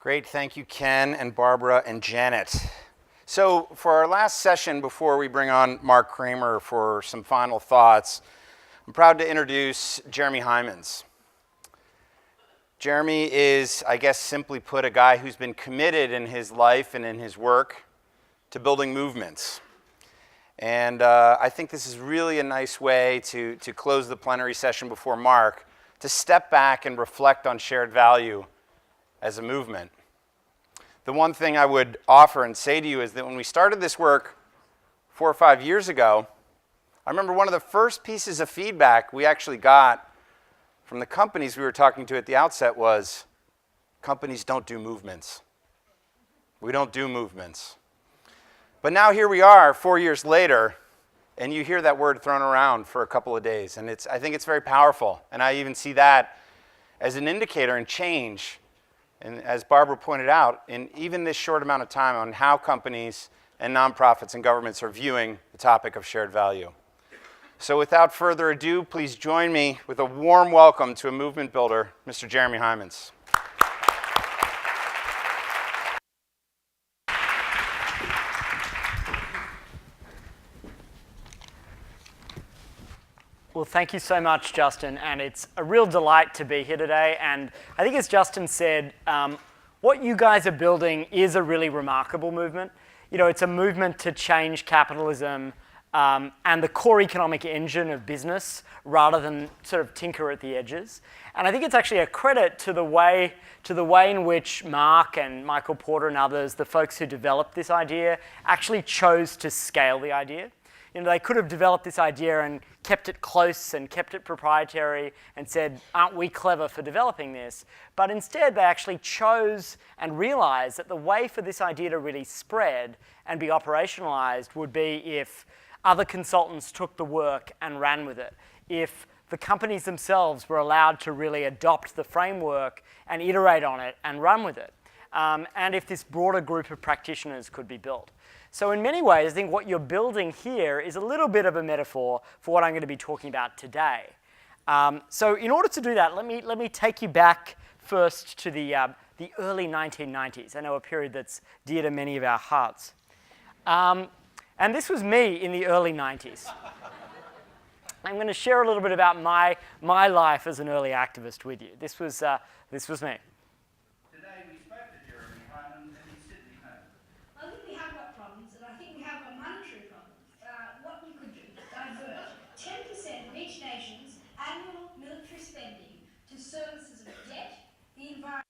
Great, thank you, Ken and Barbara and Janet. So for our last session before we bring on Mark Kramer for some final thoughts, I'm proud to introduce Jeremy Heimans. Jeremy is, I guess simply put, a guy who's been committed in his life and in his work to building movements. And I think this is really a nice way to close the plenary session before Mark, to step back and reflect on shared value as a movement. The one thing I would offer and say to you is that when we started this work 4 or 5 years ago, I remember one of the first pieces of feedback we actually got from the companies we were talking to at the outset was, companies don't do movements. We don't do movements. But now here we are 4 years later, and you hear that word thrown around for a couple of days, and I think it's very powerful. And I even see that as an indicator and change, and as Barbara pointed out, in even this short amount of time on how companies and nonprofits and governments are viewing the topic of shared value. So without further ado, please join me with a warm welcome to a movement builder, Mr. Jeremy Heimans. Well, thank you so much, Justin, and it's a real delight to be here today. And I think as Justin said, what you guys are building is a really remarkable movement. You know, it's a movement to change capitalism and the core economic engine of business rather than sort of tinker at the edges. And I think it's actually a credit to the way in which Mark and Michael Porter and others, the folks who developed this idea, actually chose to scale the idea. You know, they could have developed this idea and kept it close and kept it proprietary and said, aren't we clever for developing this? But instead, they actually chose and realized that the way for this idea to really spread and be operationalized would be if other consultants took the work and ran with it, if the companies themselves were allowed to really adopt the framework and iterate on it and run with it, and if this broader group of practitioners could be built. So in many ways, I think what you're building here is a little bit of a metaphor for what I'm going to be talking about today. So in order to do that, let me take you back first to the early 1990s. I know a period that's dear to many of our hearts. And this was me in the early 90s. I'm going to share a little bit about my life as an early activist with you. This was me. Today we spoke to Jeremy Heimans and he's sitting home. I think we have got problems, and I think we have got monetary problems. What we could do is divert 10% of each nation's annual military spending to services of debt, the environment.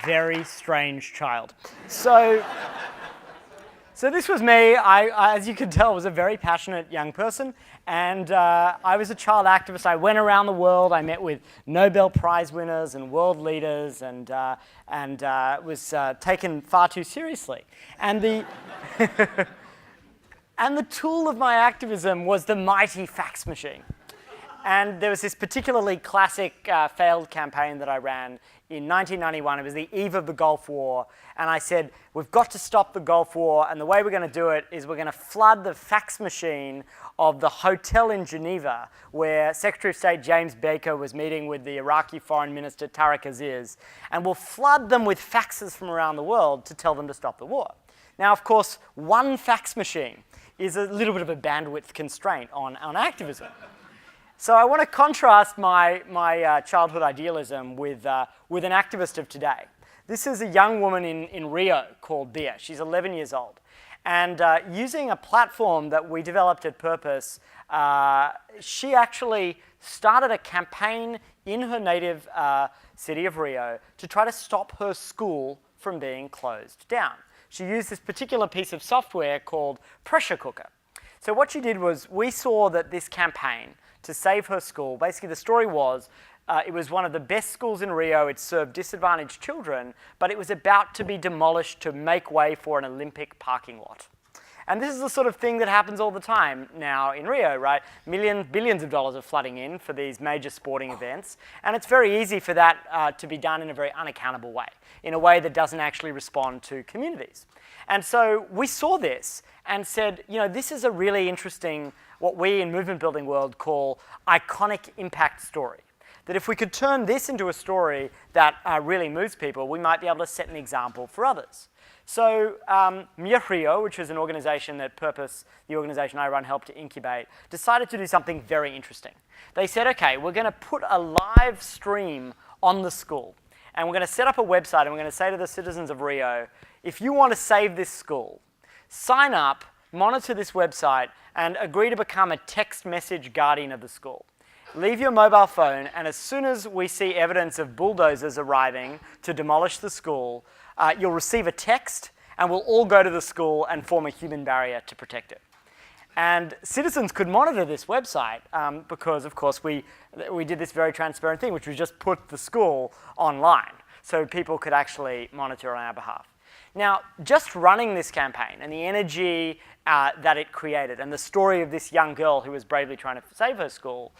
Very strange child. So this was me. I, as you could tell, was a very passionate young person, and I was a child activist. I went around the world. I met with Nobel Prize winners and world leaders, and was taken far too seriously. And the and the tool of my activism was the mighty fax machine. And there was this particularly classic failed campaign that I ran in 1991. It was the eve of the Gulf War. And I said, we've got to stop the Gulf War. And the way we're going to do it is we're going to flood the fax machine of the hotel in Geneva, where Secretary of State James Baker was meeting with the Iraqi Foreign Minister Tariq Aziz. And we'll flood them with faxes from around the world to tell them to stop the war. Now, of course, one fax machine is a little bit of a bandwidth constraint on activism. So I want to contrast my childhood idealism with an activist of today. This is a young woman in Rio called Bia. She's 11 years old. And using a platform that we developed at Purpose, she actually started a campaign in her native city of Rio to try to stop her school from being closed down. She used this particular piece of software called Pressure Cooker. So what she did was, we saw that this campaign to save her school, basically the story was, it was one of the best schools in Rio. It served disadvantaged children, but it was about to be demolished to make way for an Olympic parking lot. And this is the sort of thing that happens all the time now in Rio, right? Billions of dollars are flooding in for these major sporting events. And it's very easy for that to be done in a very unaccountable way, in a way that doesn't actually respond to communities. And so we saw this and said, this is a really interesting, what we in movement building world call iconic impact story. That if we could turn this into a story that really moves people, we might be able to set an example for others. So Rio, which is an organization that Purpose, the organization I run, helped to incubate, decided to do something very interesting. They said, okay, we're going to put a live stream on the school. And we're going to set up a website and we're going to say to the citizens of Rio, if you want to save this school, sign up, monitor this website, and agree to become a text message guardian of the school. Leave your mobile phone, and as soon as we see evidence of bulldozers arriving to demolish the school, you'll receive a text, and we'll all go to the school and form a human barrier to protect it. And citizens could monitor this website because, of course, we did this very transparent thing, which was just put the school online so people could actually monitor on our behalf. Now, just running this campaign and the energy that it created and the story of this young girl who was bravely trying to save her school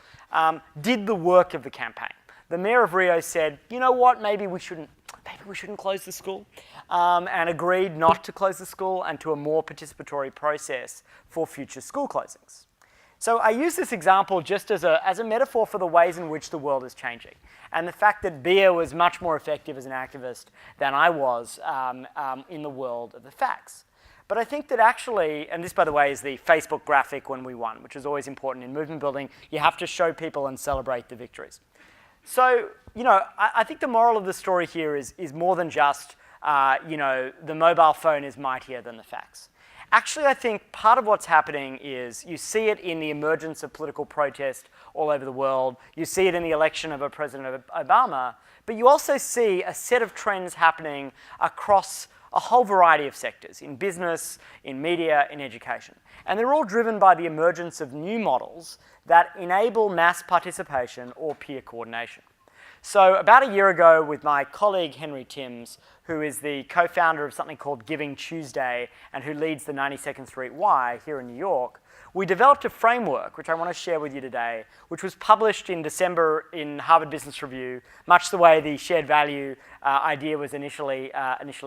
did the work of the campaign. The mayor of Rio said, you know what, maybe we shouldn't close the school, and agreed not to close the school and to a more participatory process for future school closings. So I use this example just as a metaphor for the ways in which the world is changing, and the fact that Bia was much more effective as an activist than I was in the world of the facts. But I think that actually, and this, by the way, is the Facebook graphic when we won, which is always important in movement building. You have to show people and celebrate the victories. So, I think the moral of the story here is more than just, the mobile phone is mightier than the facts. Actually, I think part of what's happening is you see it in the emergence of political protest all over the world. You see it in the election of President Obama. But you also see a set of trends happening across a whole variety of sectors, in business, in media, in education. And they're all driven by the emergence of new models that enable mass participation or peer coordination. So about a year ago, with my colleague Henry Timms, who is the co-founder of something called Giving Tuesday and who leads the 92nd Street Y here in New York, we developed a framework, which I want to share with you today, which was published in December in Harvard Business Review, much the way the shared value idea was initially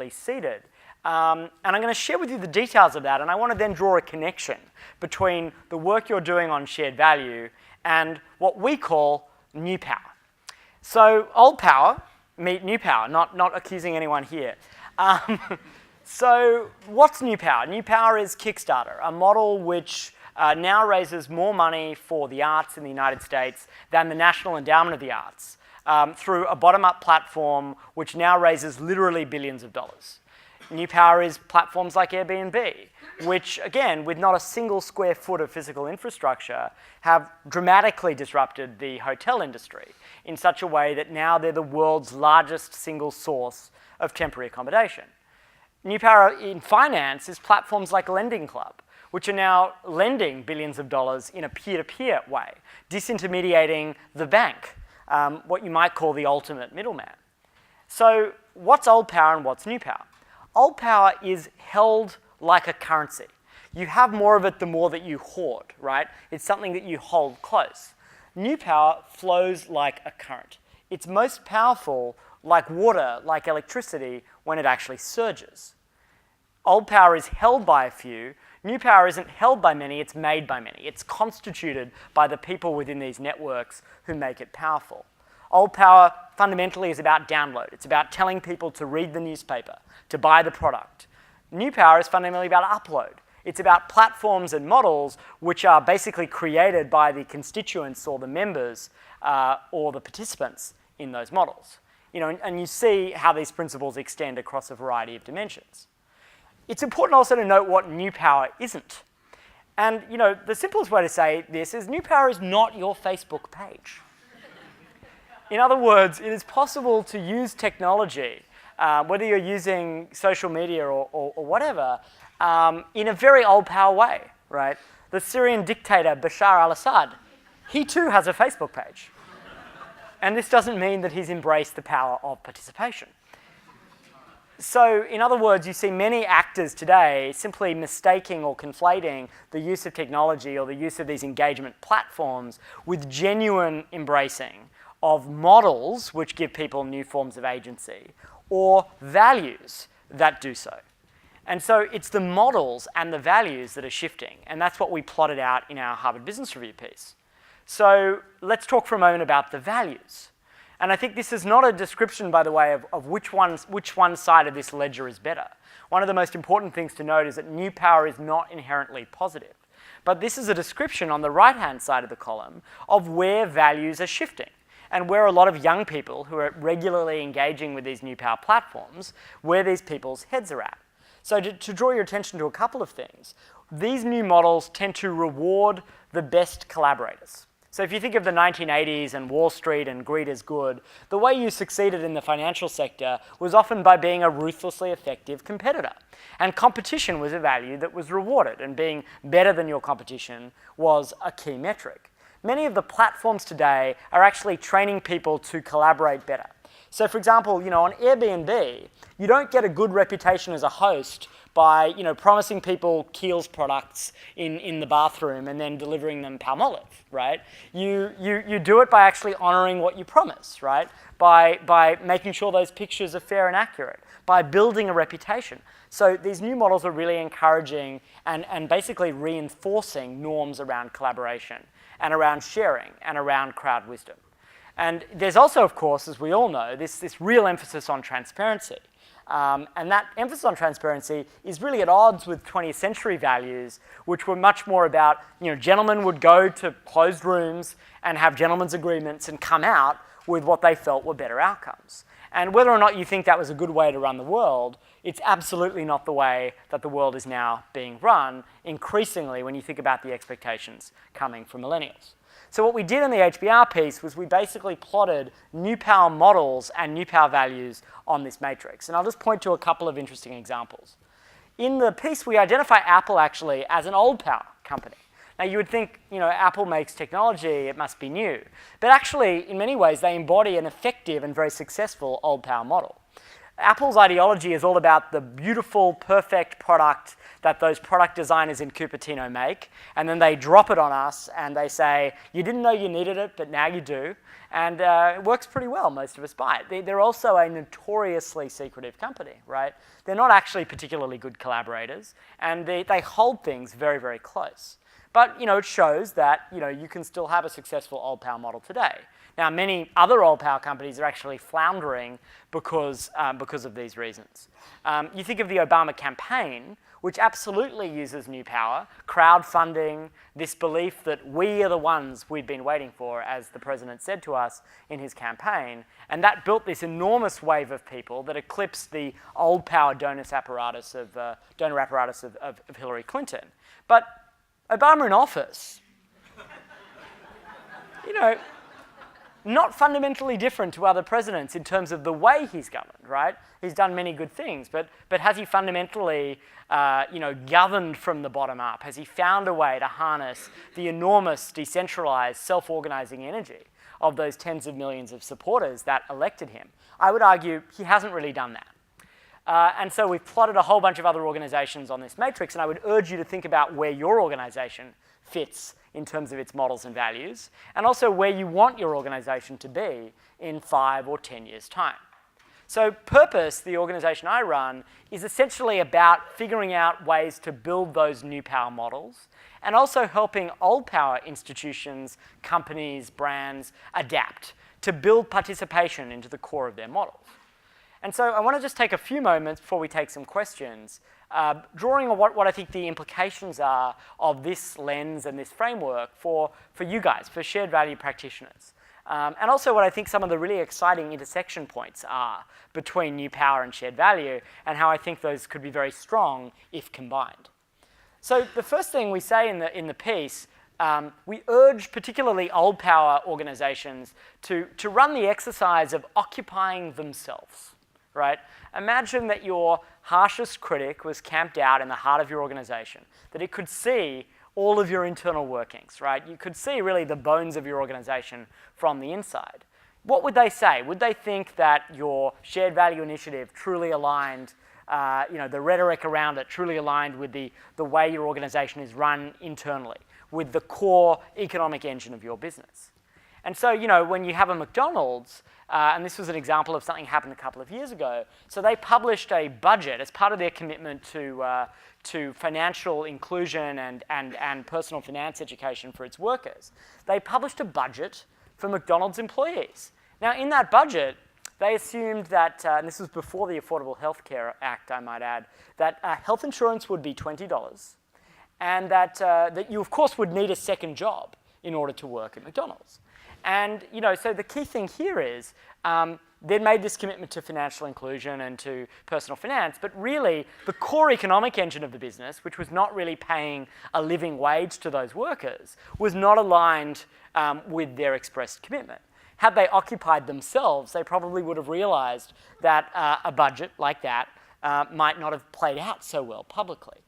seeded. And I'm going to share with you the details of that, and I want to then draw a connection between the work you're doing on shared value and what we call new power. So old power meet new power, not accusing anyone here. So what's new power? New power is Kickstarter, a model which now raises more money for the arts in the United States than the National Endowment of the Arts through a bottom-up platform which now raises literally billions of dollars. New power is platforms like Airbnb, which, again, with not a single square foot of physical infrastructure, have dramatically disrupted the hotel industry in such a way that now they're the world's largest single source of temporary accommodation. New power in finance is platforms like Lending Club, which are now lending billions of dollars in a peer-to-peer way, disintermediating the bank, what you might call the ultimate middleman. So what's old power and what's new power? Old power is held like a currency. You have more of it the more that you hoard, right? It's something that you hold close. New power flows like a current. It's most powerful like water, like electricity, when it actually surges. Old power is held by a few. New power isn't held by many, it's made by many. It's constituted by the people within these networks who make it powerful. Old power fundamentally is about download. It's about telling people to read the newspaper, to buy the product. New power is fundamentally about upload. It's about platforms and models which are basically created by the constituents or the members or the participants in those models. And you see how these principles extend across a variety of dimensions. It's important also to note what new power isn't. And the simplest way to say this is new power is not your Facebook page. In other words, it is possible to use technology, whether you're using social media or whatever, in a very old power way, right? The Syrian dictator Bashar al-Assad, he too has a Facebook page. And this doesn't mean that he's embraced the power of participation. So in other words, you see many actors today simply mistaking or conflating the use of technology or the use of these engagement platforms with genuine embracing of models which give people new forms of agency or values that do so. And so it's the models and the values that are shifting, and that's what we plotted out in our Harvard Business Review piece. So let's talk for a moment about the values. And I think this is not a description, by the way, of which one side of this ledger is better. One of the most important things to note is that new power is not inherently positive. But this is a description on the right-hand side of the column of where values are shifting and where a lot of young people who are regularly engaging with these new power platforms, where these people's heads are at. So to draw your attention to a couple of things, these new models tend to reward the best collaborators. So if you think of the 1980s and Wall Street and greed is good, the way you succeeded in the financial sector was often by being a ruthlessly effective competitor. And competition was a value that was rewarded, and being better than your competition was a key metric. Many of the platforms today are actually training people to collaborate better. So for example, on Airbnb, you don't get a good reputation as a host by promising people Kiehl's products in the bathroom and then delivering them Palmolive, right? You do it by actually honoring what you promise, right? By making sure those pictures are fair and accurate, by building a reputation. So these new models are really encouraging and basically reinforcing norms around collaboration and around sharing and around crowd wisdom. And there's also, of course, as we all know, this real emphasis on transparency. And that emphasis on transparency is really at odds with 20th century values, which were much more about, gentlemen would go to closed rooms and have gentlemen's agreements and come out with what they felt were better outcomes. And whether or not you think that was a good way to run the world, it's absolutely not the way that the world is now being run, increasingly when you think about the expectations coming from millennials. So what we did in the HBR piece was we basically plotted new power models and new power values on this matrix. And I'll just point to a couple of interesting examples. In the piece, we identify Apple actually as an old power company. Now you would think, Apple makes technology, it must be new. But actually, in many ways, they embody an effective and very successful old power model. Apple's ideology is all about the beautiful, perfect product that those product designers in Cupertino make, and then they drop it on us and they say, you didn't know you needed it, but now you do. And it works pretty well, most of us buy it. They're also a notoriously secretive company, right? They're not actually particularly good collaborators, and they hold things very, very close. But it shows that you can still have a successful old power model today. Now, many other old power companies are actually floundering because of these reasons. You think of the Obama campaign, which absolutely uses new power, crowdfunding, this belief that we are the ones we've been waiting for, as the president said to us in his campaign, and that built this enormous wave of people that eclipsed the old power donor apparatus of Hillary Clinton. But Obama in office, not fundamentally different to other presidents in terms of the way he's governed, right? He's done many good things, but has he fundamentally, governed from the bottom up? Has he found a way to harness the enormous, decentralized, self-organizing energy of those tens of millions of supporters that elected him? I would argue he hasn't really done that. And so we've plotted a whole bunch of other organizations on this matrix, and I would urge you to think about where your organization fits in terms of its models and values, and also where you want your organization to be in 5 or 10 years' time. So Purpose, the organization I run, is essentially about figuring out ways to build those new power models and also helping old power institutions, companies, brands adapt to build participation into the core of their models. And so I want to just take a few moments before we take some questions, drawing on what I think the implications are of this lens and this framework for you guys, for shared value practitioners. And also what I think some of the really exciting intersection points are between new power and shared value, and how I think those could be very strong if combined. So the first thing we say in the piece, we urge particularly old power organizations to run the exercise of occupying themselves. Right? Imagine that your harshest critic was camped out in the heart of your organization, that it could see all of your internal workings, right? You could see really the bones of your organization from the inside. what would they say? Would they think that your shared value initiative truly aligned, the rhetoric around it truly aligned with the way your organization is run internally, with the core economic engine of your business? And so, when you have a McDonald's, and this was an example of something happened a couple of years ago, so they published a budget as part of their commitment to financial inclusion and personal finance education for its workers. They published a budget for McDonald's employees. Now, in that budget, they assumed that, and this was before the Affordable Health Care Act, I might add, that health insurance would be $20, and that you, of course, would need a second job in order to work at McDonald's. And, so the key thing here is they'd made this commitment to financial inclusion and to personal finance, but really the core economic engine of the business, which was not really paying a living wage to those workers, was not aligned with their expressed commitment. Had they occupied themselves, they probably would have realized that a budget like that might not have played out so well publicly.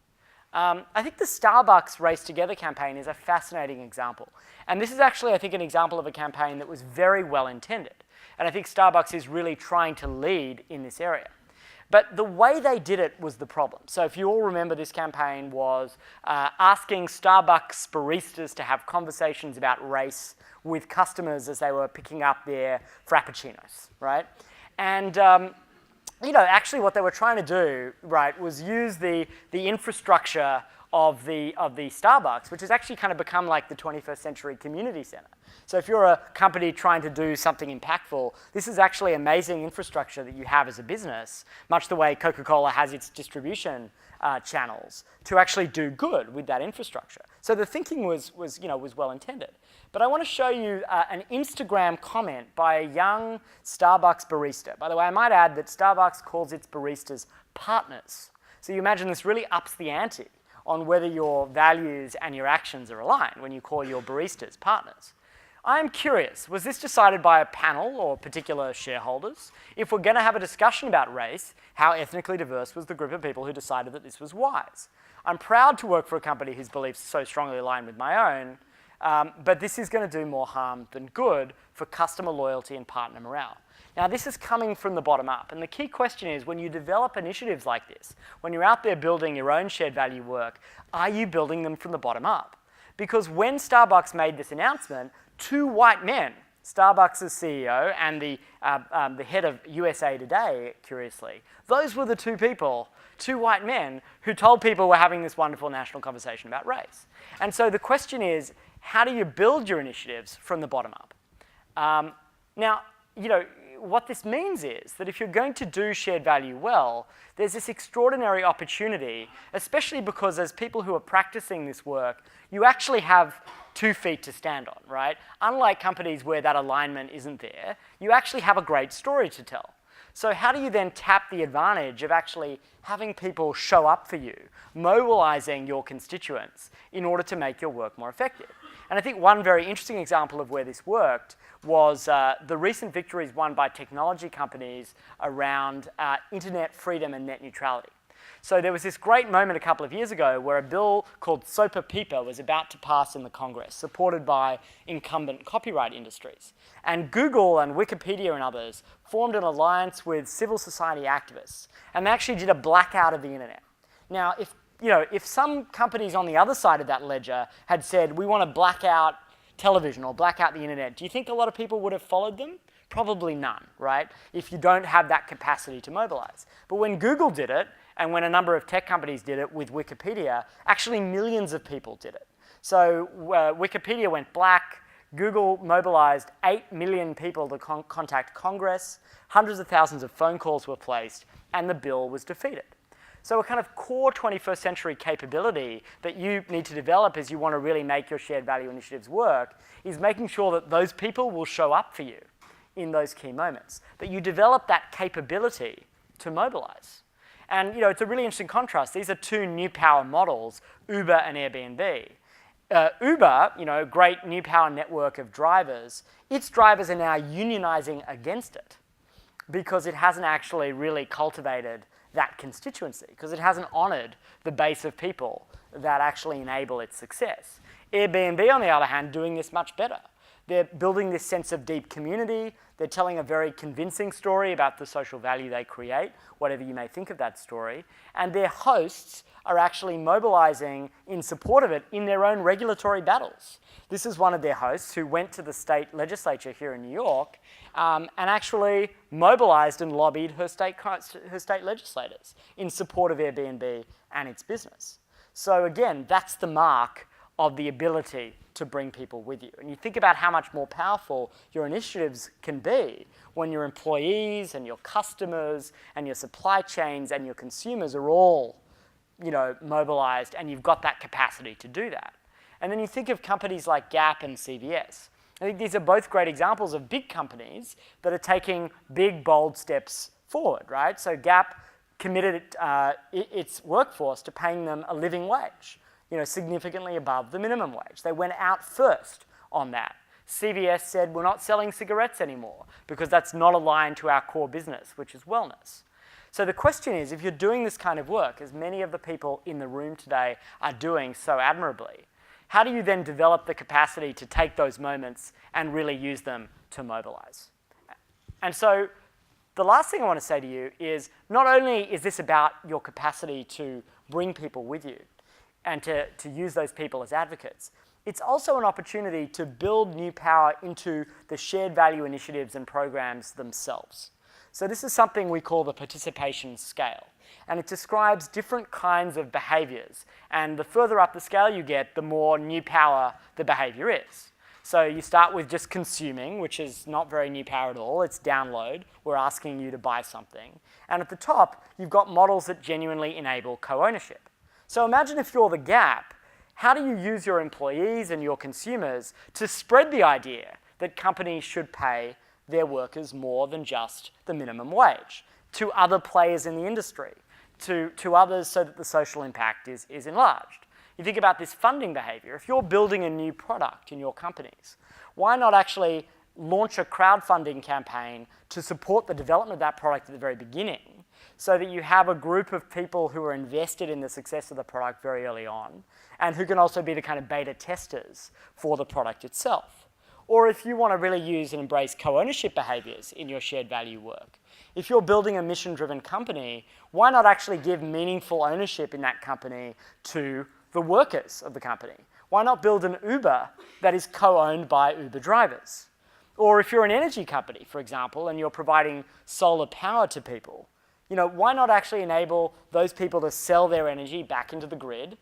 I think the Starbucks Race Together campaign is a fascinating example. And this is actually, I think, an example of a campaign that was very well intended. And I think Starbucks is really trying to lead in this area. But the way they did it was the problem. So if you all remember, this campaign was asking Starbucks baristas to have conversations about race with customers as they were picking up their frappuccinos, right? And actually what they were trying to do, right, was use the infrastructure of the Starbucks, which has actually kind of become like the 21st century community center. So if you're a company trying to do something impactful, this is actually amazing infrastructure that you have as a business, much the way Coca-Cola has its distribution channels, to actually do good with that infrastructure. So the thinking was well intended. But I want to show you an Instagram comment by a young Starbucks barista. By the way, I might add that Starbucks calls its baristas partners. So you imagine this really ups the ante on whether your values and your actions are aligned when you call your baristas partners. I'm curious, was this decided by a panel or particular shareholders? If we're going to have a discussion about race, how ethnically diverse was the group of people who decided that this was wise? I'm proud to work for a company whose beliefs so strongly align with my own, but this is going to do more harm than good for customer loyalty and partner morale. Now, this is coming from the bottom up, and the key question is, when you develop initiatives like this, when you're out there building your own shared value work, are you building them from the bottom up? Because when Starbucks made this announcement, two white men, Starbucks' CEO and the head of USA Today, curiously, those were the two people, two white men, who told people we're having this wonderful national conversation about race. And so the question is, how do you build your initiatives from the bottom up? Now, what this means is that if you're going to do shared value well, there's this extraordinary opportunity, especially because as people who are practicing this work, you actually have 2 feet to stand on, right? Unlike companies where that alignment isn't there, you actually have a great story to tell. So how do you then tap the advantage of actually having people show up for you, mobilizing your constituents in order to make your work more effective? And I think one very interesting example of where this worked was the recent victories won by technology companies around internet freedom and net neutrality. So there was this great moment a couple of years ago where a bill called SOPA PIPA was about to pass in the Congress, supported by incumbent copyright industries. And Google and Wikipedia and others formed an alliance with civil society activists, and they actually did a blackout of the internet. Now, if some companies on the other side of that ledger had said, we want to black out television or black out the internet, do you think a lot of people would have followed them? Probably none, right? If you don't have that capacity to mobilize. But when Google did it, and when a number of tech companies did it with Wikipedia, actually millions of people did it. So Wikipedia went black, Google mobilized 8 million people to contact Congress, hundreds of thousands of phone calls were placed, and the bill was defeated. So a kind of core 21st century capability that you need to develop as you want to really make your shared value initiatives work is making sure that those people will show up for you in those key moments, that you develop that capability to mobilize. And it's a really interesting contrast. These are 2 new power models, Uber and Airbnb. Uber, great new power network of drivers, its drivers are now unionizing against it because it hasn't actually really cultivated that constituency, because it hasn't honored the base of people that actually enable its success. Airbnb, on the other hand, doing this much better. They're building this sense of deep community. They're telling a very convincing story about the social value they create, whatever you may think of that story. And their hosts are actually mobilizing in support of it in their own regulatory battles. This is one of their hosts who went to the state legislature here in New York and actually mobilized and lobbied her state legislators in support of Airbnb and its business. So again, that's the mark of the ability to bring people with you. And you think about how much more powerful your initiatives can be when your employees and your customers and your supply chains and your consumers are all, mobilized, and you've got that capacity to do that. And then you think of companies like Gap and CVS. I think these are both great examples of big companies that are taking big, bold steps forward, right? So Gap committed its workforce to paying them a living wage, significantly above the minimum wage. They went out first on that. CVS said, we're not selling cigarettes anymore because that's not aligned to our core business, which is wellness. So the question is, if you're doing this kind of work, as many of the people in the room today are doing so admirably, how do you then develop the capacity to take those moments and really use them to mobilize? And so the last thing I want to say to you is, not only is this about your capacity to bring people with you, and to use those people as advocates, it's also an opportunity to build new power into the shared value initiatives and programs themselves. So this is something we call the participation scale. And it describes different kinds of behaviors. And the further up the scale you get, the more new power the behavior is. So you start with just consuming, which is not very new power at all. It's download. We're asking you to buy something. And at the top, you've got models that genuinely enable co-ownership. So imagine if you're the Gap, how do you use your employees and your consumers to spread the idea that companies should pay their workers more than just the minimum wage, to other players in the industry, to others, so that the social impact is enlarged? You think about this funding behavior. If you're building a new product in your companies, why not actually launch a crowdfunding campaign to support the development of that product at the very beginning, so that you have a group of people who are invested in the success of the product very early on, and who can also be the kind of beta testers for the product itself? Or if you want to really use and embrace co-ownership behaviors in your shared value work, if you're building a mission-driven company, why not actually give meaningful ownership in that company to the workers of the company? Why not build an Uber that is co-owned by Uber drivers? Or if you're an energy company, for example, and you're providing solar power to people, why not actually enable those people to sell their energy back into the grid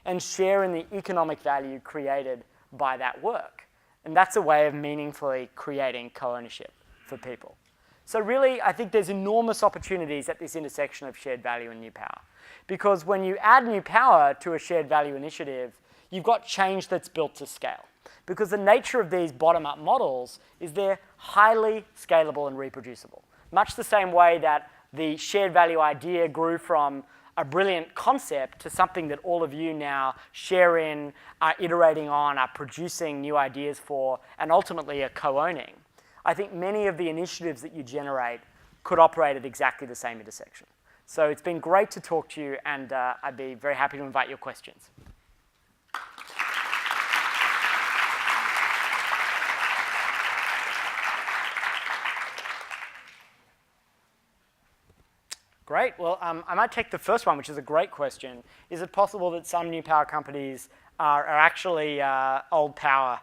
and share in the economic value created by that work? And that's a way of meaningfully creating co-ownership for people. So really, I think there's enormous opportunities at this intersection of shared value and new power. Because when you add new power to a shared value initiative, you've got change that's built to scale. Because the nature of these bottom-up models is they're highly scalable and reproducible. Much the same way that the shared value idea grew from a brilliant concept to something that all of you now share in, are iterating on, are producing new ideas for, and ultimately are co-owning. I think many of the initiatives that you generate could operate at exactly the same intersection. So it's been great to talk to you, and I'd be very happy to invite your questions. Great. Well, I might take the first one, which is a great question. Is it possible that some new power companies are actually old power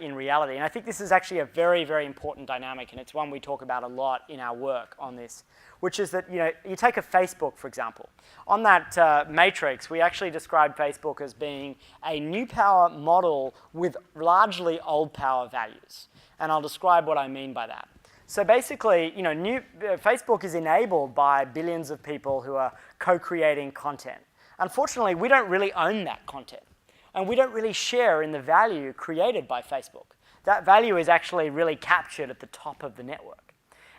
in reality? And I think this is actually a very, very important dynamic, and it's one we talk about a lot in our work on this, which is that you take a Facebook, for example. On that matrix, we actually describe Facebook as being a new power model with largely old power values. And I'll describe what I mean by that. So basically, Facebook is enabled by billions of people who are co-creating content. Unfortunately, we don't really own that content. And we don't really share in the value created by Facebook. That value is actually really captured at the top of the network.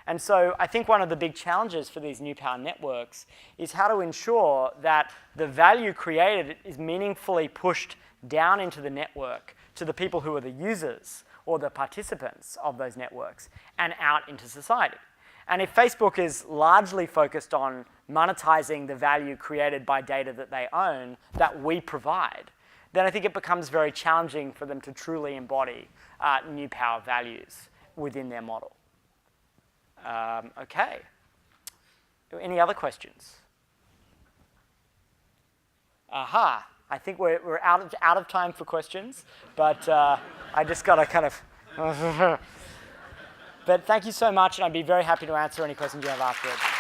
And so I think one of the big challenges for these new power networks is how to ensure that the value created is meaningfully pushed down into the network to the people who are the users or the participants of those networks and out into society. And if Facebook is largely focused on monetizing the value created by data that they own, that we provide, then I think it becomes very challenging for them to truly embody new power values within their model. Okay. Any other questions? Aha. I think we're out of time for questions, but I just got to kind of... But thank you so much, and I'd be very happy to answer any questions you have afterwards.